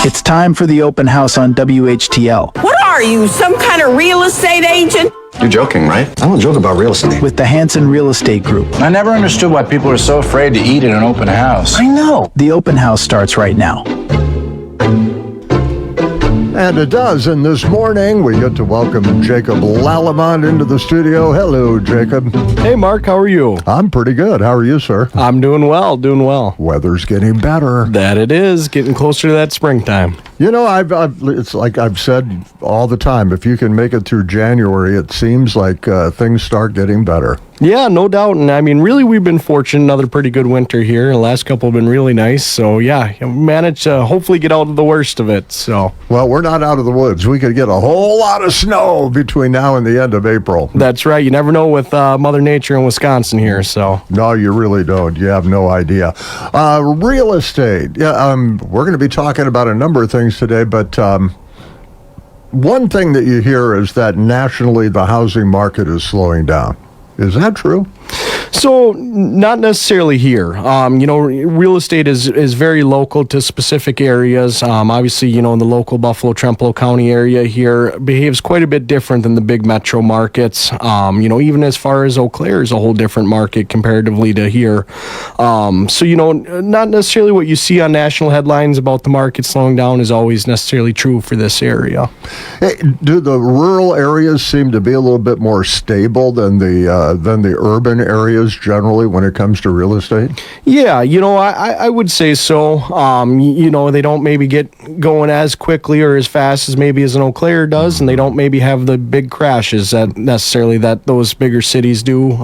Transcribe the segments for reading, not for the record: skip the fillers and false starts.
It's time for the open house on WHTL. What are you, some kind of real estate agent? You're joking, right? I don't joke about real estate. With the Hanson Real Estate Group. I never understood why people are so afraid to eat in an open house. I know. The open house starts right now. And it does, and this morning we get to welcome Jacob Lallemont into the studio. Hello, Jacob. Hey, Mark, how are you? I'm pretty good. How are you, sir? I'm doing well, doing well. Weather's getting better. That it is, getting closer to that springtime. You know, it's like I've said all the time, if you can make it through January, it seems like things start getting better. Yeah, no doubt. And I mean, really, we've been fortunate. Another pretty good winter here. The last couple have been really nice. So, yeah, managed to hopefully get out of the worst of it. So, well, we're not out of the woods. We could get a whole lot of snow between now and the end of April. That's right. You never know with Mother Nature in Wisconsin here. So, no, you really don't. You have no idea. Real estate. Yeah, we're going to be talking about a number of things today, but one thing that you hear is that nationally the housing market is slowing down. Is that true? So, not necessarily here. Real estate is very local to specific areas. Obviously, in the local Buffalo-Trempealeau County area here behaves quite a bit different than the big metro markets. Even as far as Eau Claire is a whole different market comparatively to here. Not necessarily what you see on national headlines about the market slowing down is always necessarily true for this area. Hey, do the rural areas seem to be a little bit more stable than the urban areas generally when it comes to real estate? Yeah, I would say so. They don't maybe get going as quickly or as fast as maybe as an Eau Claire does, and they don't maybe have the big crashes that those bigger cities do.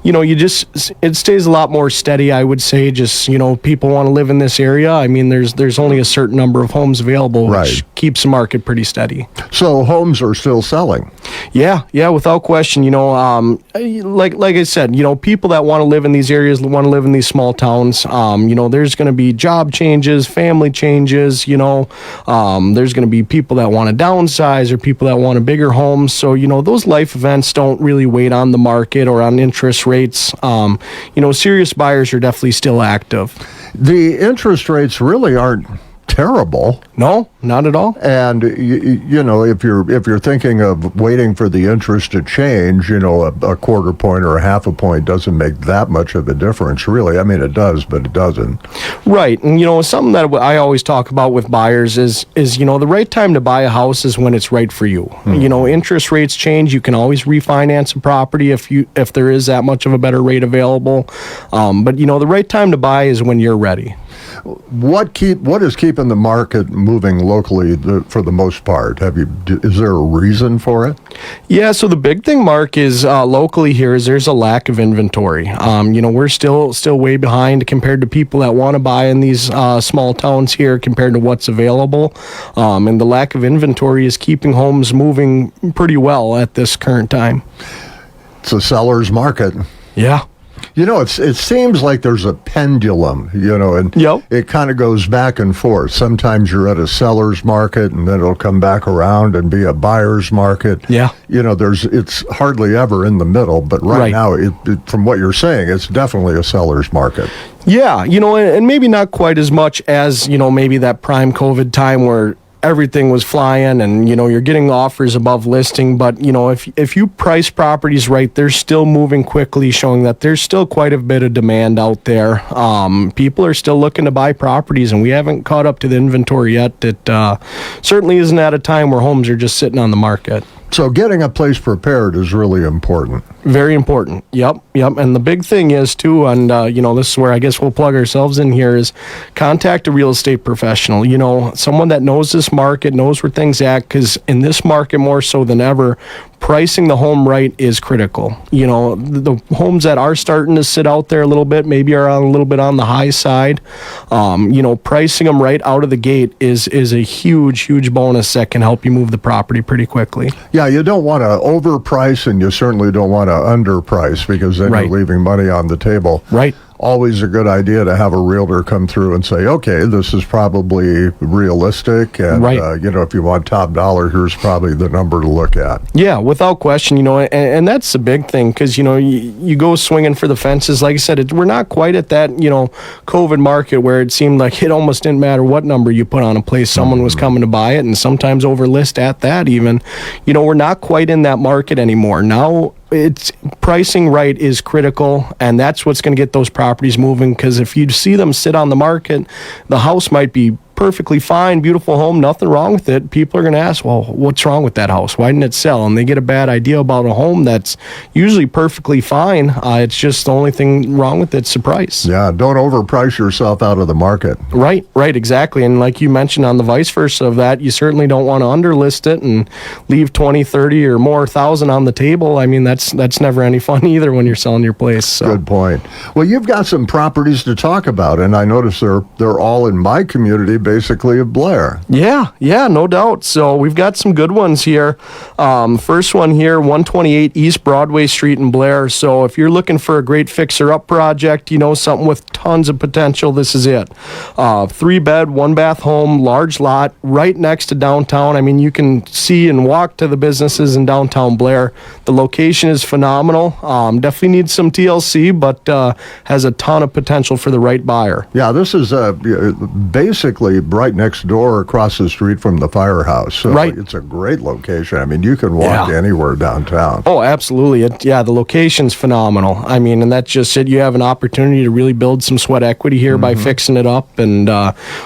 It stays a lot more steady, I would say. Just, people want to live in this area. I mean, there's only a certain number of homes available, which keeps the market pretty steady. So homes are still selling? Yeah, without question. Like I said, people that want to live in these areas, want to live in these small towns, there's going to be job changes, family changes, there's going to be people that want to downsize or people that want a bigger home. So, those life events don't really wait on the market or on interest rates. Serious buyers are definitely still active. The interest rates really aren't terrible. No, not at all. And if you're thinking of waiting for the interest to change, a quarter point or a half a point doesn't make that much of a difference, really. I mean, it does, but it doesn't. Right. And something that I always talk about with buyers is the right time to buy a house is when it's right for you. Interest rates change. You can always refinance a property if there is that much of a better rate available. But the right time to buy is when you're ready. What is keeping the market moving locally for the most part? Is there a reason for it? Yeah, so the big thing, Mark, is locally here is there's a lack of inventory. We're still way behind compared to people that want to buy in these small towns here compared to what's available. And the lack of inventory is keeping homes moving pretty well at this current time. It's a seller's market. Yeah. It seems like there's a pendulum, and it kind of goes back and forth. Sometimes you're at a seller's market, and then it'll come back around and be a buyer's market. Yeah. It's hardly ever in the middle, but right now, from what you're saying, it's definitely a seller's market. Yeah, and maybe not quite as much as, maybe that prime COVID time where everything was flying and, you're getting offers above listing. But, if you price properties right, they're still moving quickly, showing that there's still quite a bit of demand out there. People are still looking to buy properties, and we haven't caught up to the inventory yet. It certainly isn't at a time where homes are just sitting on the market. So getting a place prepared is really important. Very important. Yep. And the big thing is, too, and, this is where I guess we'll plug ourselves in here, is contact a real estate professional, someone that knows this market, knows where things at, because in this market more so than ever, pricing the home right is critical. The homes that are starting to sit out there a little bit, maybe are a little bit on the high side, pricing them right out of the gate is a huge bonus that can help you move the property pretty quickly. Yeah, you don't want to overprice, and you certainly don't want to underprice, because then you're leaving money on the table. Right. always a good idea to have a realtor come through and say, okay, this is probably realistic, and Right. if you want top dollar, here's probably the number to look at. Yeah, without question, and that's the big thing, because, you go swinging for the fences. Like I said, we're not quite at that, COVID market where it seemed like it almost didn't matter what number you put on a place. Someone was coming to buy it, and sometimes over list at that even. We're not quite in that market anymore. Now, it's pricing right is critical, and that's what's going to get those properties moving, because if you see them sit on the market, the house might be perfectly fine, beautiful home, nothing wrong with it. People are going to ask, well, what's wrong with that house? Why didn't it sell? And they get a bad idea about a home that's usually perfectly fine. It's just the only thing wrong with it's the price. Yeah, don't overprice yourself out of the market. Right, exactly. And like you mentioned on the vice versa of that, you certainly don't want to underlist it and leave 20, 30 or more thousand on the table. I mean, that's never any fun either when you're selling your place. So. Good point. Well, you've got some properties to talk about, and I notice they're all in my community, basically, of Blair. Yeah, no doubt. So we've got some good ones here. First one here, 128 East Broadway Street in Blair. So if you're looking for a great fixer-up project, something with tons of potential, this is it. 3-bed, 1-bath home, large lot, right next to downtown. I mean, you can see and walk to the businesses in downtown Blair. The location is phenomenal. Definitely needs some TLC, but has a ton of potential for the right buyer. Yeah, this is basically right next door across the street from the firehouse. So Right. It's a great location. I mean, you can walk anywhere downtown. Oh, absolutely. The location's phenomenal. I mean, and that's just it. You have an opportunity to really build some sweat equity here by fixing it up. And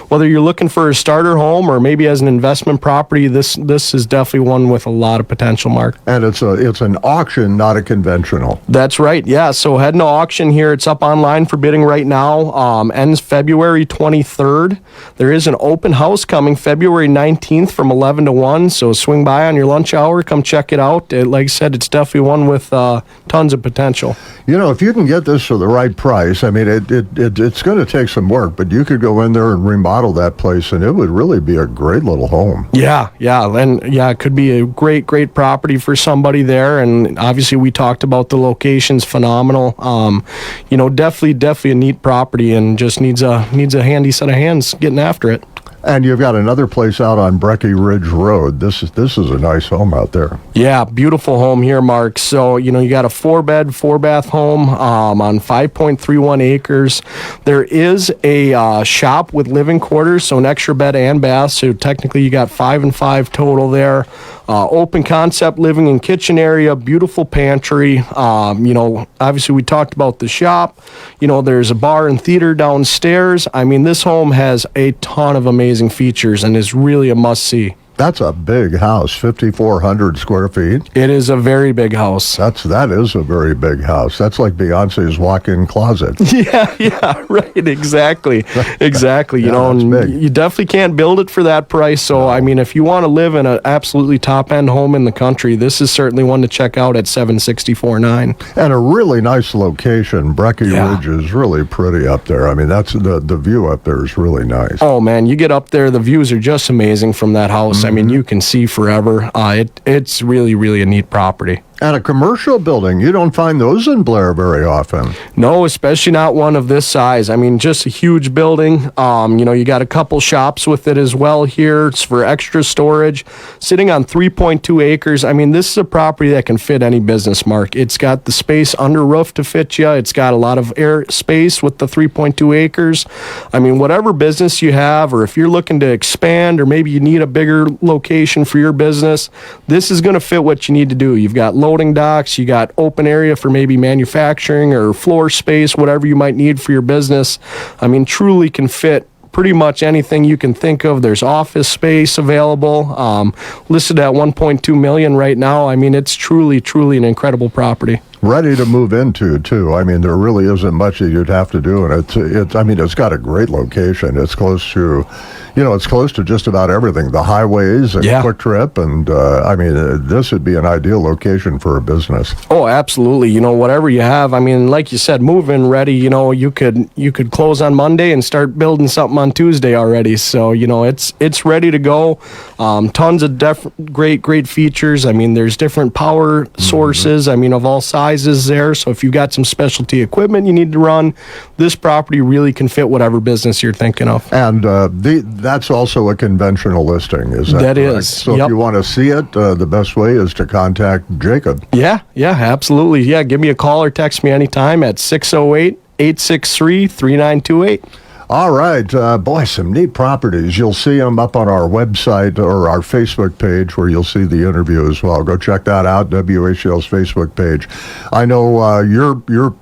whether you're looking for a starter home or maybe as an investment property, this is definitely one with a lot of potential, Mark. And it's an auction, not a conventional. That's right. Yeah. So heading to auction here. It's up online for bidding right now. Ends February 23rd. There is an open house coming February 19th from 11 to 1. So swing by on your lunch hour. Come check it out. Like I said, it's definitely one with tons of potential. If you can get this for the right price, I mean, it's going to take some work, but you could go in there and remodel that place, and it would really be a great little home. Yeah. And it could be a great property for somebody there. And obviously, we talked about the location's phenomenal. Definitely a neat property, and just needs a handy set of hands getting after it. And you've got another place out on Brecky Ridge Road. This is a nice home out there. Yeah, beautiful home here, Mark. So, you got a 4-bed, 4-bath home on 5.31 acres. There is a shop with living quarters, so an extra bed and bath. So technically you got 5 and 5 total there. Open concept living and kitchen area, beautiful pantry. Obviously we talked about the shop. There's a bar and theater downstairs. I mean, this home has a ton of amazing features and is really a must-see. That's a big house, 5,400 square feet. It is a very big house. That is a very big house. That's like Beyonce's walk-in closet. Yeah, right, exactly. It's big. You definitely can't build it for that price. So, I mean, if you want to live in an absolutely top-end home in the country, this is certainly one to check out at 764.9. And a really nice location. Brecky Ridge is really pretty up there. I mean, that's the view up there is really nice. Oh, man, you get up there, the views are just amazing from that house. I mean, you can see forever. It's really, really a neat property. And a commercial building, you don't find those in Blair very often. No, especially not one of this size. I mean, just a huge building. You got a couple shops with it as well here. It's for extra storage. Sitting on 3.2 acres. I mean, this is a property that can fit any business, Mark. It's got the space under roof to fit you. It's got a lot of air space with the 3.2 acres. I mean, whatever business you have, or if you're looking to expand, or maybe you need a bigger location for your business, this is going to fit what you need to do. You've got loading docks, you got open area for maybe manufacturing or floor space, whatever you might need for your business. I mean, truly can fit pretty much anything you can think of. There's office space available, listed at $1.2 million right now. I mean, it's truly an incredible property. Ready to move into, too. I mean, there really isn't much that you'd have to do, and it's got a great location. It's close to, it's close to just about everything. The highways and Quick Trip, and this would be an ideal location for a business. Oh, absolutely. Whatever you have. I mean, like you said, move-in ready. You could close on Monday and start building something on Tuesday already. So it's ready to go. Tons of great features. I mean, there's different power sources. I mean, of all sizes. sizes there. So if you've got some specialty equipment you need to run, this property really can fit whatever business you're thinking of. And that's also a conventional listing, is that That correct? is, So yep. if you want to see it, the best way is to contact Jacob. Yeah, absolutely. Yeah, give me a call or text me anytime at 608-863-3928. All right. Boy, some neat properties. You'll see them up on our website or our Facebook page where you'll see the interview as well. Go check that out, WHTL's Facebook page. I know your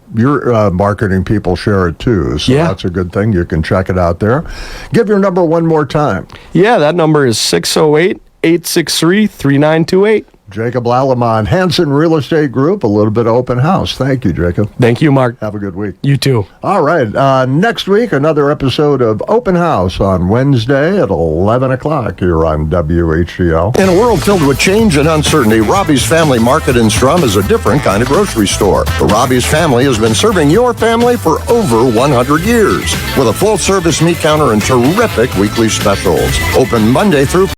marketing people share it too, so Yeah. that's a good thing. You can check it out there. Give your number one more time. Yeah, that number is 608-863-3928. Jacob Lallemont, Hanson Real Estate Group, a little bit of open house. Thank you, Jacob. Thank you, Mark. Have a good week. You too. All right. Next week, another episode of Open House on Wednesday at 11 o'clock here on WHTL. In a world filled with change and uncertainty, Robbie's Family Market in Strum is a different kind of grocery store. The Robbie's family has been serving your family for over 100 years with a full-service meat counter and terrific weekly specials. Open Monday through